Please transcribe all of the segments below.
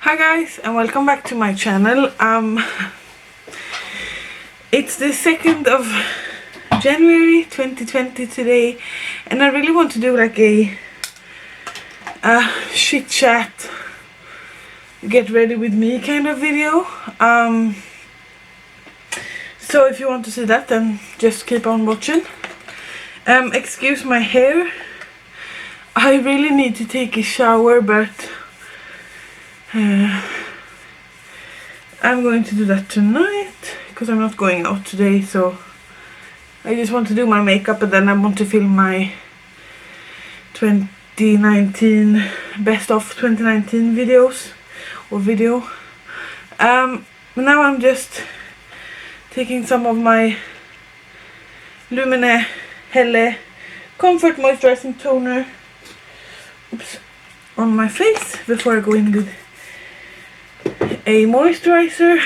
Hi guys, and welcome back to my channel. It's the 2nd of January 2020 today, and I really want to do like a chit chat, get ready with me kind of video. So if you want to see that, then just keep on watching. Excuse my hair, I really need to take a shower, but I'm going to do that tonight because I'm not going out today. So I just want to do my makeup, and then I want to film my 2019 best of 2019 videos or video. Now I'm just taking some of my Lumene hella comfort moisturizing toner on my face before I go in with a moisturizer.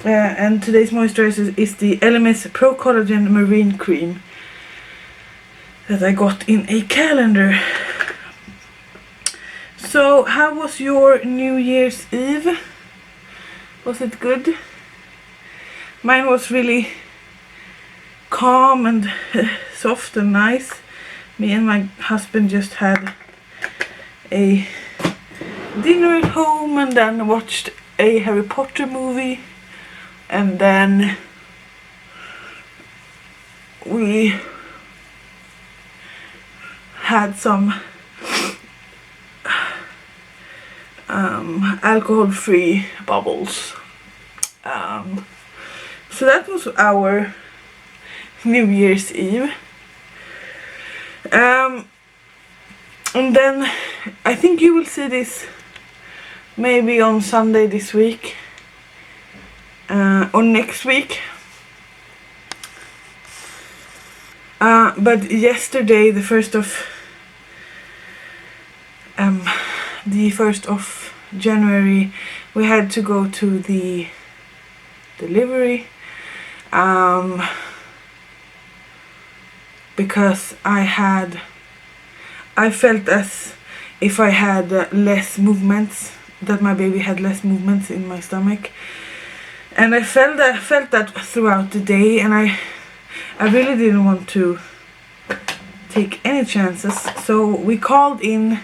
And today's moisturizer is the Elemis Pro Collagen Marine Cream that I got in a calendar. So how was your New Year's Eve? Was it good? Mine was really calm and soft and nice. Me and my husband just had a dinner at home, and then watched a Harry Potter movie, and then we had some alcohol-free bubbles. So that was our New Year's Eve. And then I think you will see this maybe on Sunday this week or next week. But yesterday, the 1st of January, we had to go to the delivery because I felt as if I had less movements, that my baby had less movements in my stomach, and I felt that throughout the day, and I really didn't want to take any chances. So we called in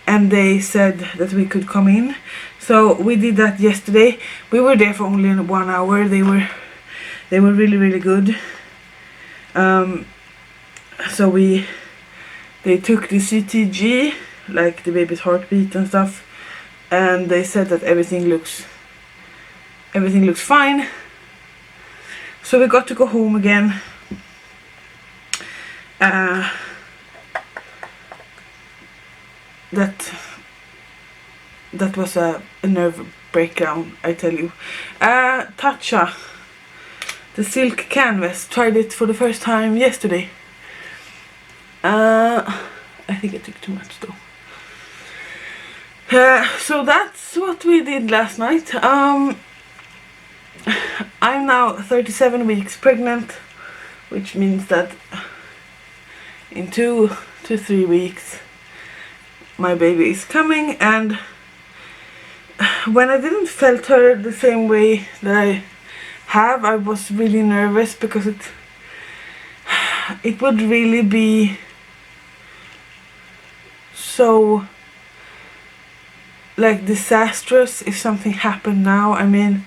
and they said that we could come in, so we did that yesterday. We were there for only 1 hour. They were really good. So they took the CTG, like the baby's heartbeat and stuff, and they said that everything looks fine. So we got to go home again. That was a nerve breakdown, I tell you. Tatcha, the silk canvas, tried it for the first time yesterday. I think I took too much though. So that's what we did last night. I'm now 37 weeks pregnant, which means that in 2 to 3 weeks my baby is coming. And when I didn't felt her the same way that I have, I was really nervous because it would really be so like disastrous if something happened now. I mean,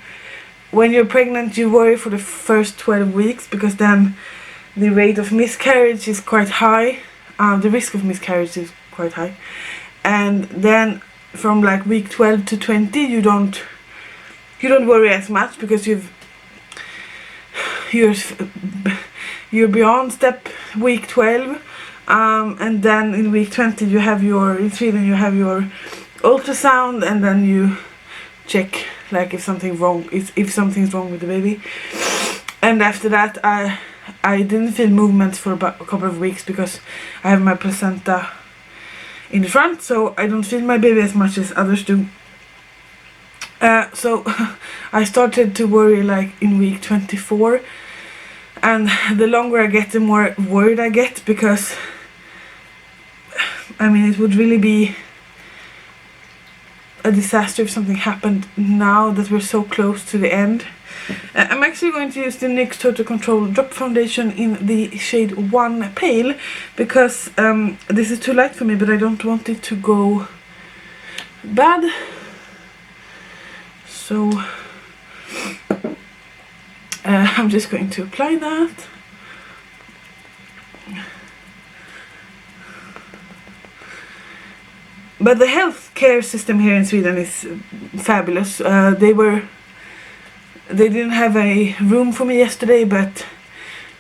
when you're pregnant you worry for the first 12 weeks because then the rate of miscarriage is quite high, the risk of miscarriage is quite high, and then from like week 12 to 20 you don't worry as much because you're beyond week 12. And then in week 20 you have in Sweden you have your ultrasound, and then you check like if something's wrong with the baby. And after that I didn't feel movements for about a couple of weeks because I have my placenta in the front, so I don't feel my baby as much as others do. So I started to worry like in week 24, and the longer I get the more worried I get, because I mean it would really be a disaster if something happened now that we're so close to the end. I'm actually going to use the NYX Total Control Drop Foundation in the shade 1 Pale because this is too light for me, but I don't want it to go bad. So I'm just going to apply that. But the healthcare system here in Sweden is fabulous. They didn't have a room for me yesterday, but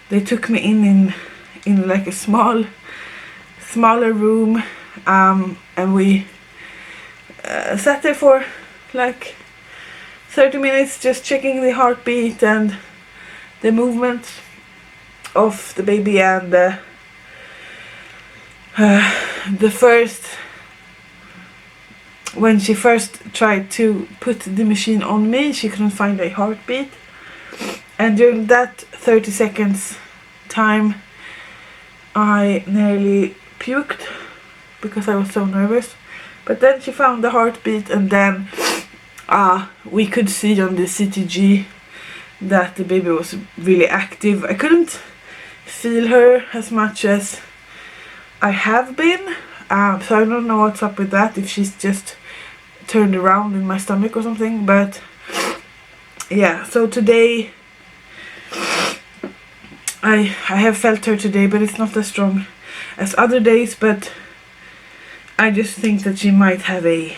they took me in like a smaller room, and we sat there for like 30 minutes just checking the heartbeat and the movement of the baby, and when she first tried to put the machine on me, she couldn't find a heartbeat, and during that 30 seconds time I nearly puked because I was so nervous. But then she found the heartbeat, and then we could see on the CTG that the baby was really active. I couldn't feel her as much as I have been, so I don't know what's up with that, if she's just turned around in my stomach or something. But yeah, so today I have felt her today, but it's not as strong as other days. But I just think that she might have a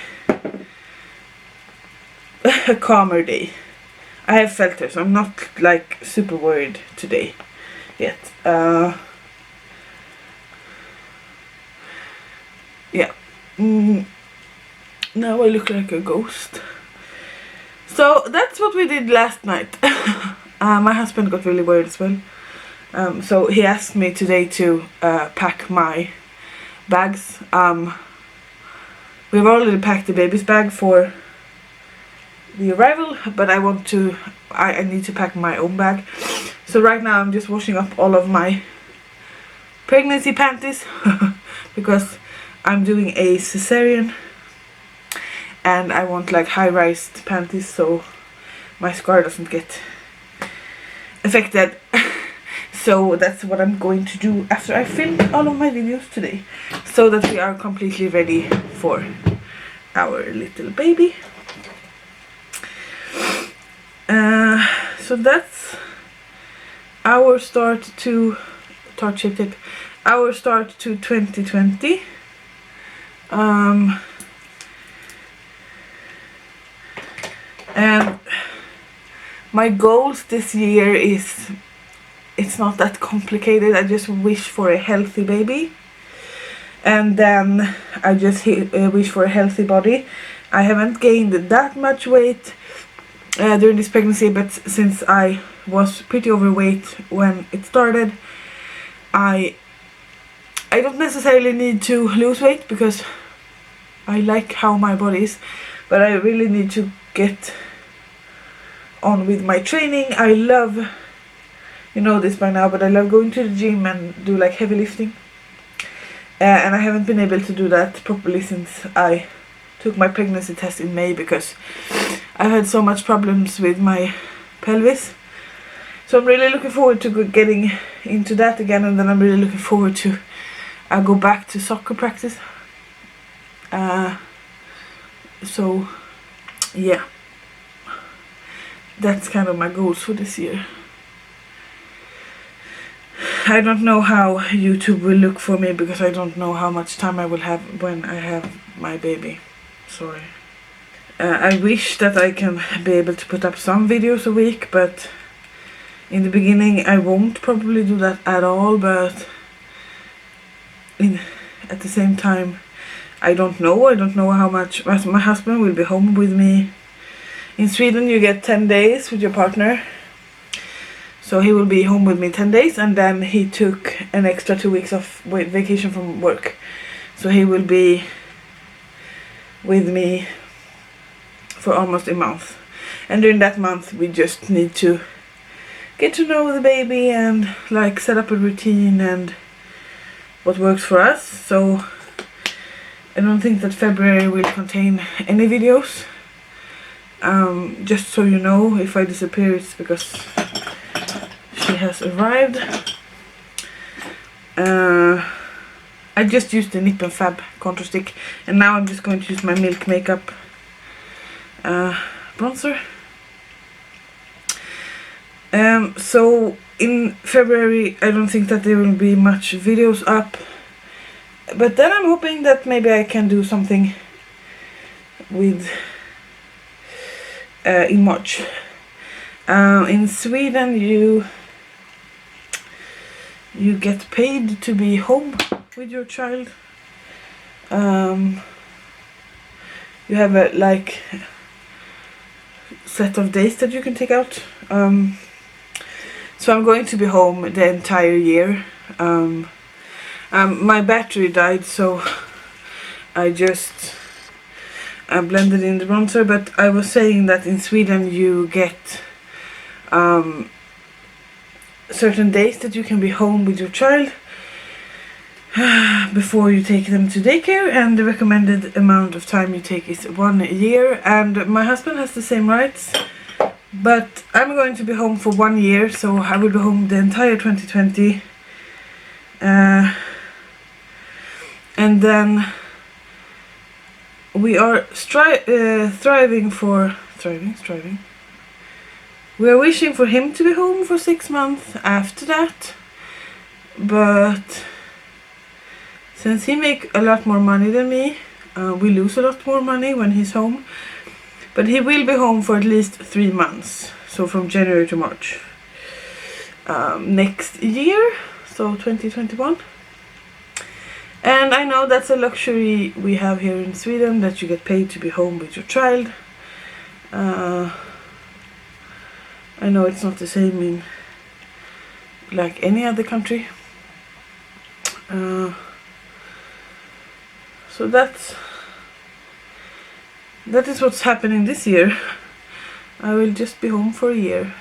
calmer day. I have felt her, so I'm not like super worried today yet. Yeah. Now I look like a ghost. So that's what we did last night. My husband got really worried as well. So he asked me today to pack my bags. We've already packed the baby's bag for the arrival, but I need to pack my own bag. So right now I'm just washing up all of my pregnancy panties because I'm doing a cesarean and I want like high-rise panties so my scar doesn't get affected. So that's what I'm going to do after I film all of my videos today, so that we are completely ready for our little baby. So that's our start to Tarte tip. Our start to 2020. And my goals this year is, it's not that complicated. I just wish for a healthy baby, and then I just wish for a healthy body. I haven't gained that much weight during this pregnancy, but since I was pretty overweight when it started, I don't necessarily need to lose weight because I like how my body is, but I really need to get on with my training. I love, you know this by now, but I love going to the gym and do like heavy lifting, and I haven't been able to do that properly since I took my pregnancy test in May, because I've had so much problems with my pelvis. So I'm really looking forward to getting into that again, and then I'm really looking forward to go back to soccer practice. So yeah, that's kind of my goals for this year. I don't know how YouTube will look for me because I don't know how much time I will have when I have my baby. Sorry. I wish that I can be able to put up some videos a week, but in the beginning I won't probably do that at all. But at the same time, I don't know how much my husband will be home with me. In Sweden you get 10 days with your partner, so he will be home with me 10 days, and then he took an extra 2 weeks of vacation from work, so he will be with me for almost a month. And during that month we just need to get to know the baby and like set up a routine and what works for us. So I don't think that February will contain any videos. Just so you know, if I disappear, it's because she has arrived. I just used the Nip+Fab contour stick, and now I'm just going to use my Milk Makeup bronzer. So in February I don't think that there will be much videos up, but then I'm hoping that maybe I can do something with in March. In Sweden you get paid to be home with your child. You have a like set of days that you can take out. So I'm going to be home the entire year. My battery died, so I just blended in the bronzer, but I was saying that in Sweden you get certain days that you can be home with your child before you take them to daycare, and the recommended amount of time you take is 1 year, and my husband has the same rights, but I'm going to be home for 1 year, so I will be home the entire 2020, and then we are striving. We are wishing for him to be home for 6 months after that, but since he makes a lot more money than me, we lose a lot more money when he's home. But he will be home for at least 3 months, so from January to March next year, so 2021. And I know that's a luxury we have here in Sweden, that you get paid to be home with your child. I know it's not the same in like any other country. So that is what's happening this year. I will just be home for a year,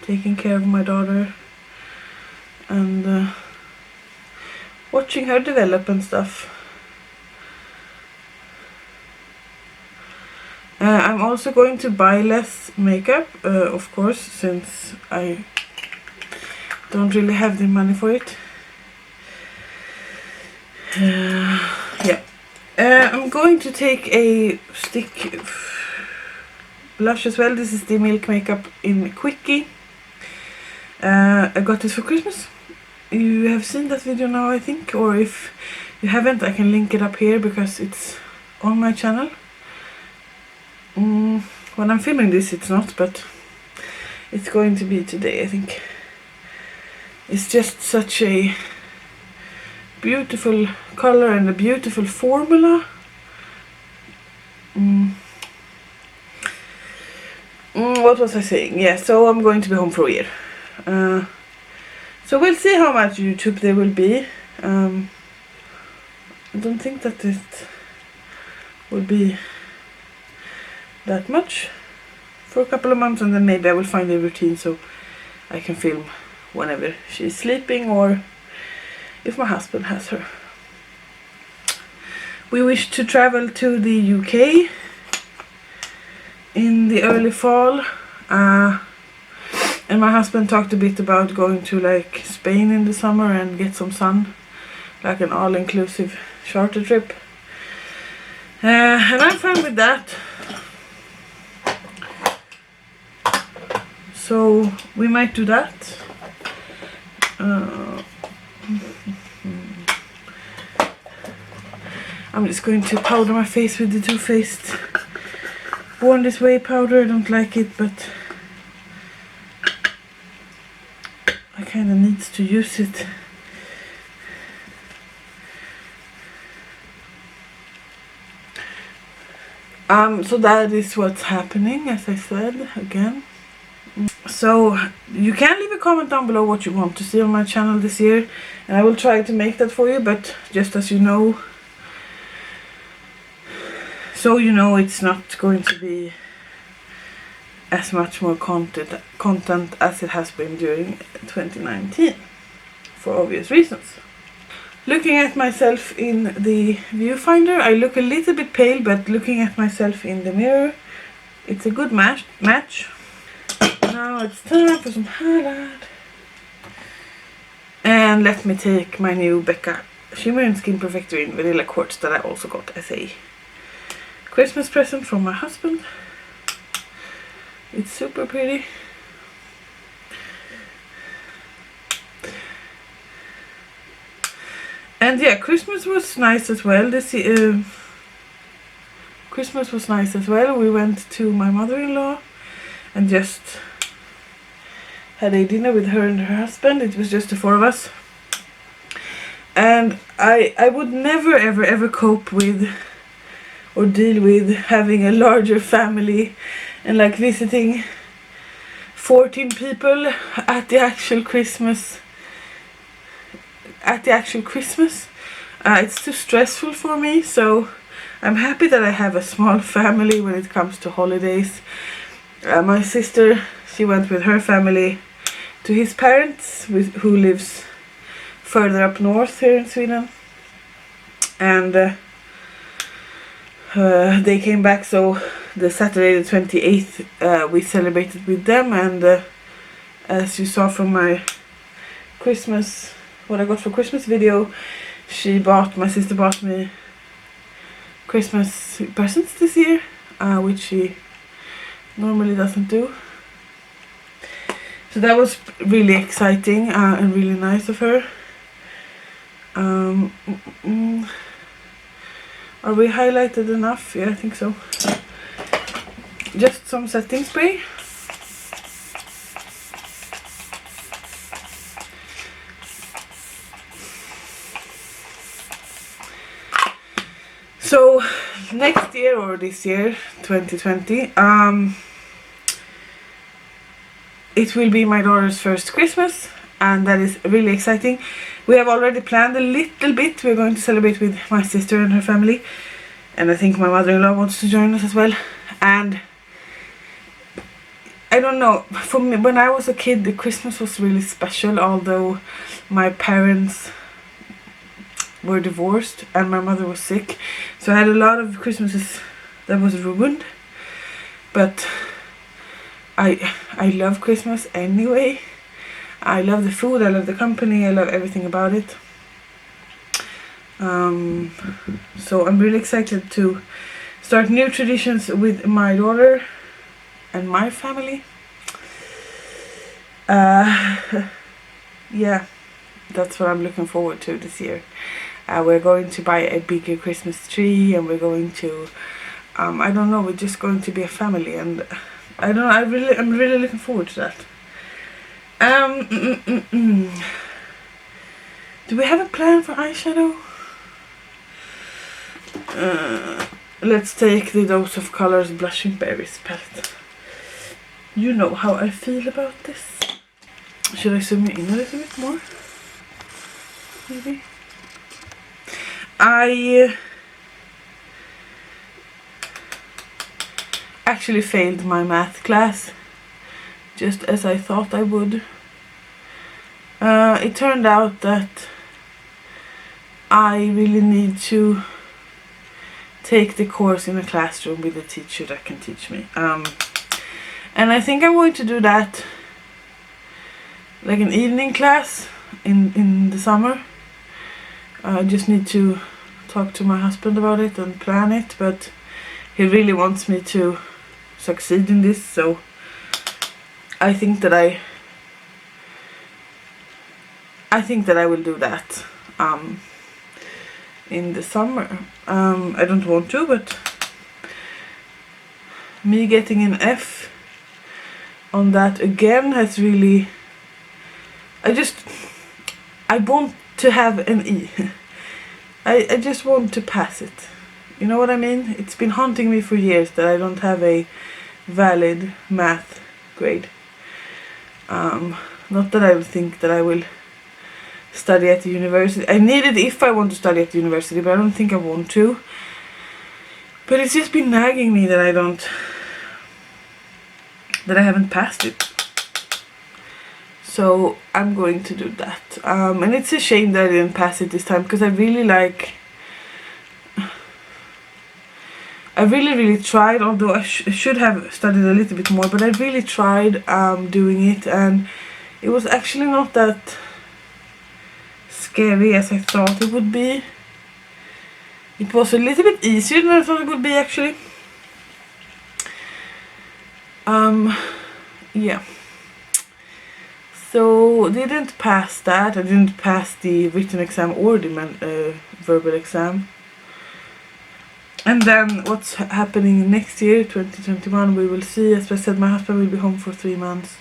taking care of my daughter and watching her develop and stuff. I'm also going to buy less makeup, of course, since I don't really have the money for it. Yeah. I'm going to take a stick blush as well. This is the Milk Makeup in Quickie. I got this for Christmas. You have seen that video now, I think, or if you haven't, I can link it up here because it's on my channel. When I'm filming this it's not, but it's going to be today, I think. It's just such a beautiful color and a beautiful formula. What was I saying? Yeah, so I'm going to be home for a year. So we'll see how much YouTube there will be. I don't think that it will be that much for a couple of months, and then maybe I will find a routine so I can film whenever she's sleeping or if my husband has her. We wish to travel to the UK in the early fall, and my husband talked a bit about going to like Spain in the summer and get some sun, like an all-inclusive charter trip, and I'm fine with that. So we might do that. I'm just going to powder my face with the Too Faced Born This Way powder. I don't like it, but I kind of need to use it. So that is what's happening, as I said again. So you can leave a comment down below what you want to see on my channel this year, and I will try to make that for you, but just as you know, so you know, it's not going to be as much more content as it has been during 2019 for obvious reasons. looking at myself in the viewfinder, I look a little bit pale, but looking at myself in the mirror, it's a good match. Now it's time for some highlight. And let me take my new Becca Shimmer and Skin Perfector in Vanilla Quartz that I also got as a Christmas present from my husband. It's super pretty. And yeah, Christmas was nice as well. Christmas was nice as well. We went to my mother-in-law and just had a dinner with her and her husband. It was just the 4 of us. And I would never ever cope with or deal with having a larger family and like visiting 14 people at the actual Christmas. It's too stressful for me, so I'm happy that I have a small family when it comes to holidays. My sister, she went with her family to his parents, who lives further up north here in Sweden, and they came back, so the Saturday the 28th we celebrated with them. And as you saw from my Christmas, what I got for Christmas video, my sister bought me Christmas presents this year, which she normally doesn't do. So that was really exciting and really nice of her. Are we highlighted enough? Yeah, I think so. Just some setting spray. So next year, or this year, 2020, it will be my daughter's first Christmas, and that is really exciting. We have already planned a little bit. We're going to celebrate with my sister and her family, and I think my mother-in-law wants to join us as well. And I don't know, for me, when I was a kid, the Christmas was really special, although my parents were divorced and my mother was sick, so I had a lot of Christmases that was ruined. But I love Christmas anyway. I love the food, I love the company, I love everything about it. So I'm really excited to start new traditions with my daughter and my family. Yeah, that's what I'm looking forward to this year. We're going to buy a bigger Christmas tree, and we're going to I don't know, we're just going to be a family, and I don't know, I'm really looking forward to that. Do we have a plan for eyeshadow? Let's take the Dose of Colors Blushing Berries palette. You know how I feel about this. Should I zoom in a little bit more? Maybe. I actually failed my math class, just as I thought I would. It turned out that I really need to take the course in a classroom with a teacher that can teach me. And I think I'm going to do that, like an evening class in the summer. I just need to talk to my husband about it and plan it, but he really wants me to succeed in this, so I think that I will do that in the summer. I don't want to, but me getting an F on that again has really, I want to have an E. I just want to pass it. You know what I mean? It's been haunting me for years that I don't have a valid math grade. Not that I think that I will study at the university. I need it if I want to study at the university, but I don't think I want to. But it's just been nagging me that I haven't passed it. So I'm going to do that. And it's a shame that I didn't pass it this time, because I really tried, although I should have studied a little bit more, but I really tried doing it, and it was actually not that scary as I thought it would be. It was a little bit easier than I thought it would be, actually. Yeah. So didn't pass that. I didn't pass the written exam or the verbal exam. And then what's happening next year, 2021, we will see. As I said, my husband will be home for 3 months,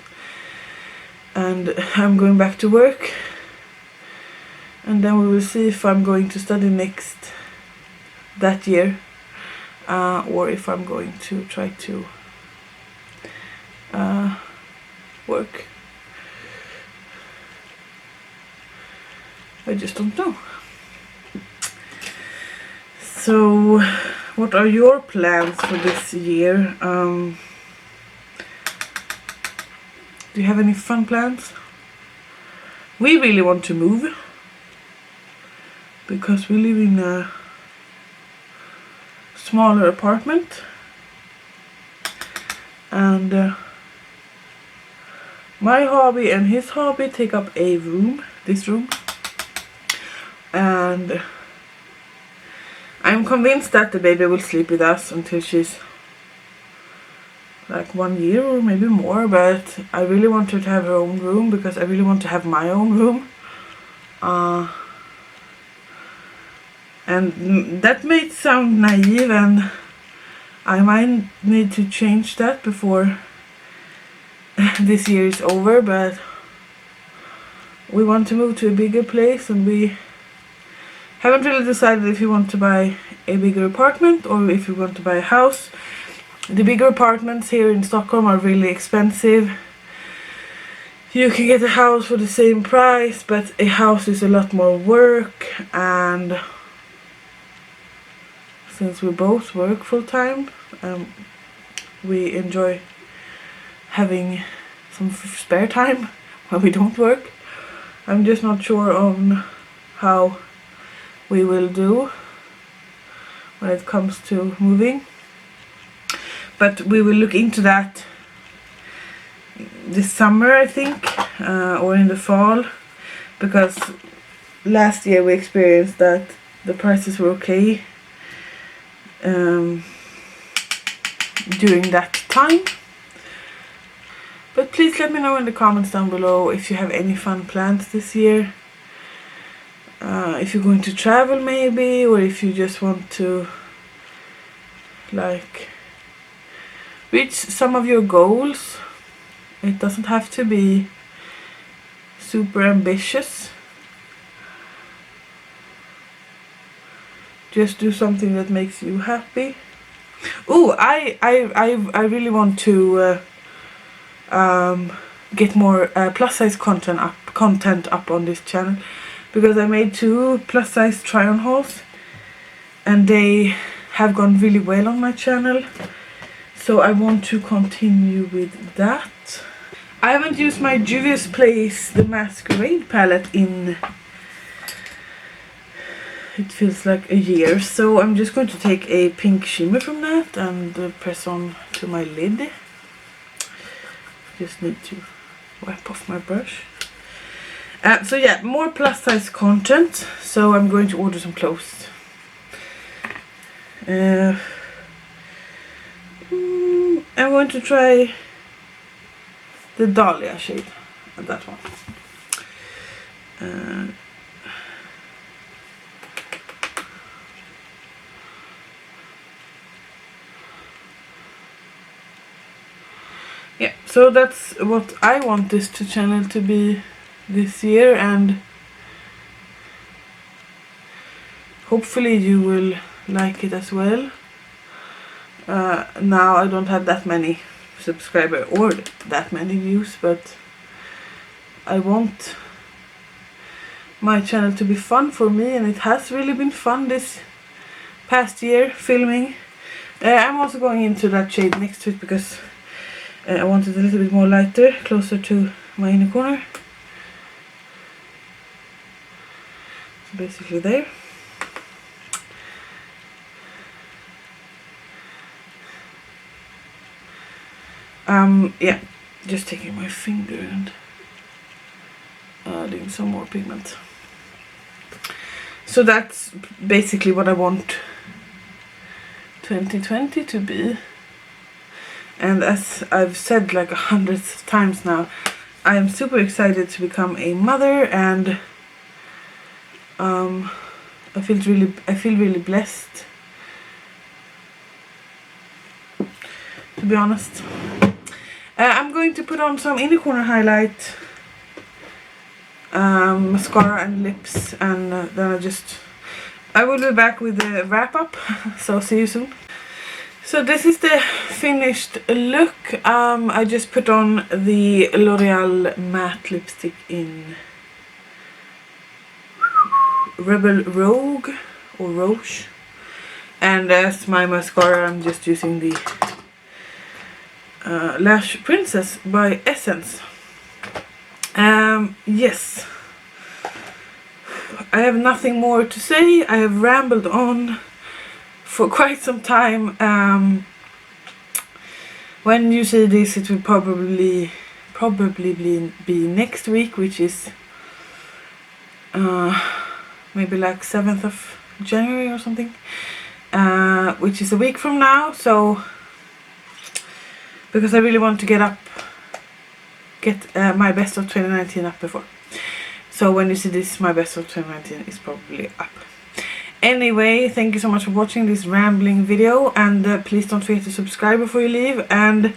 and I'm going back to work. And then we will see if I'm going to study next that year, or if I'm going to try to work. I just don't know. So, what are your plans for this year? Do you have any fun plans? We really want to move, because we live in a smaller apartment, and my hobby and his hobby take up a room, this room, and I'm convinced that the baby will sleep with us until she's like 1 year or maybe more, but I really want her to have her own room, because I really want to have my own room. And that may sound naive, and I might need to change that before this year is over, but we want to move to a bigger place, and we haven't really decided if we want to buy a bigger apartment or if we want to buy a house. The bigger apartments here in Stockholm are really expensive. You can get a house for the same price, but a house is a lot more work, and since we both work full-time, we enjoy having some spare time when we don't work. I'm just not sure on how we will do when it comes to moving, but we will look into that this summer, I think, or in the fall, because last year we experienced that the prices were okay during that time. But please let me know in the comments down below if you have any fun plans this year. If you're going to travel maybe, or if you just want to like reach some of your goals. It doesn't have to be super ambitious. Just do something that makes you happy. Oh, I really want to get more plus size content up on this channel, because I made 2 plus size try on hauls and they have gone really well on my channel, so I want to continue with that. I haven't used my Juvias Place, the Masquerade palette, in it feels like a year, so I'm just going to take a pink shimmer from that and press on to my lid. Just need to wipe off my brush. So yeah, more plus size content, so I'm going to order some clothes. I'm going to try the Dahlia shade, that one. Yeah, so that's what I want this channel to be this year, and hopefully you will like it as well. Now I don't have that many subscribers or that many views, but I want my channel to be fun for me, and it has really been fun this past year filming. I'm also going into that shade next to it because I want it a little bit more lighter, closer to my inner corner. basically there. Yeah, just taking my finger and adding some more pigment. So that's basically what I want 2020 to be. And as I've said like 100 times now, I am super excited to become a mother, and I feel really blessed, to be honest. I'm going to put on some inner corner highlight, mascara and lips, and then I will be back with the wrap up. So see you soon. So this is the finished look. I just put on the Loreal matte lipstick in Rogue or Rouge, and as my mascara I'm just using the Lash Princess by Essence. Yes, I have nothing more to say. I have rambled on for quite some time. When you see this, it will probably be next week, which is maybe like 7th of January or something, which is a week from now. So because I really want to get my best of 2019 up before. So when you see this, my best of 2019 is probably up. Anyway, thank you so much for watching this rambling video, and please don't forget to subscribe before you leave, and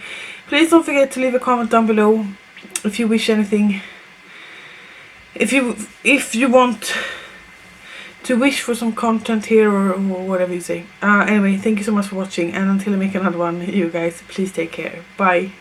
please don't forget to leave a comment down below if you wish anything, if you want to wish for some content here or whatever you say. Anyway, thank you so much for watching, and until I make another one, you guys, please take care. Bye.